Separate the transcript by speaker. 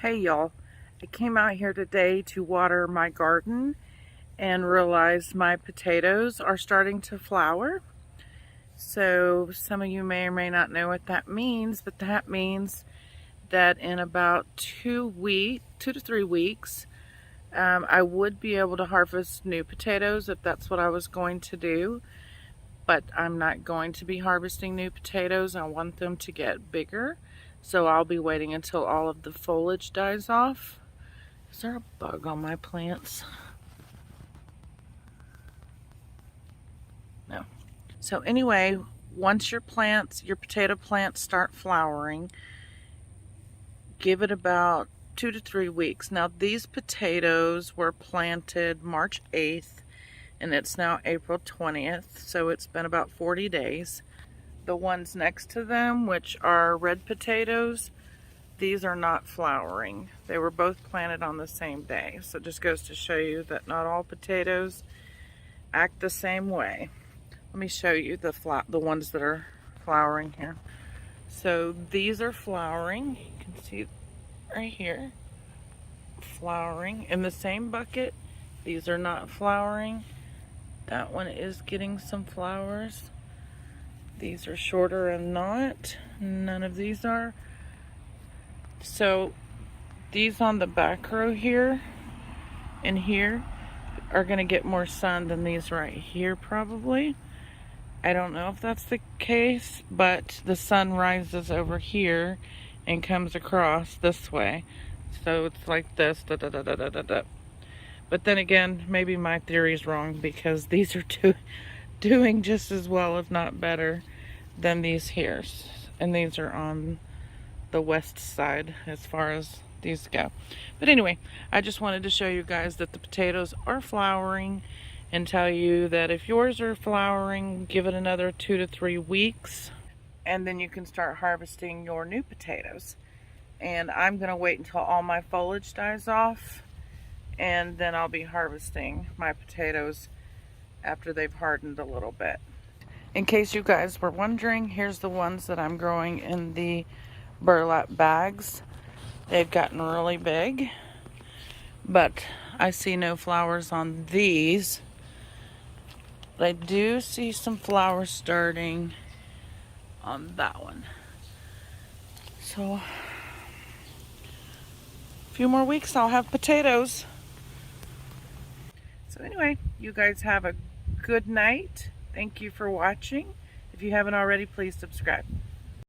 Speaker 1: Hey y'all, I came out here today to water my garden and realized my potatoes are starting to flower. So some of you may or may not know what that means, but that means that in about 2 to 3 weeks, I would be able to harvest new potatoes if that's what I was going to do. But I'm not going to be harvesting new potatoes. I want them to get bigger. So I'll be waiting until all of the foliage dies off. Is there a bug on my plants? No. So anyway, once your potato plants start flowering, give it about 2 to 3 weeks. Now these potatoes were planted March 8th and it's now April 20th. So it's been about 40 days. The ones next to them, which are red potatoes, these are not flowering. They were both planted on the same day. So it just goes to show you that not all potatoes act the same way. Let me show you the ones that are flowering here. So these are flowering. You can see right here, flowering in the same bucket. These are not flowering. That one is getting some flowers. These are shorter and not. None of these are. So these on the back row here and here are going to get more sun than these right here probably. I don't know if that's the case, but the sun rises over here and comes across this way. So it's like this. Da, da, da, da, da, da, da. But then again, maybe my theory is wrong because these are doing just as well, if not better, than these here. And these are on the west side as far as these go. But anyway, I just wanted to show you guys that the potatoes are flowering and tell you that if yours are flowering, give it another 2 to 3 weeks and then you can start harvesting your new potatoes. And I'm gonna wait until all my foliage dies off and then I'll be harvesting my potatoes after they've hardened a little bit. In case you guys were wondering, here's the ones that I'm growing in the burlap bags. They've gotten really big, but I see no flowers on these. But I do see some flowers starting on that one. So a few more weeks I'll have potatoes. So anyway, you guys have a good night. Thank you for watching. If you haven't already, please subscribe.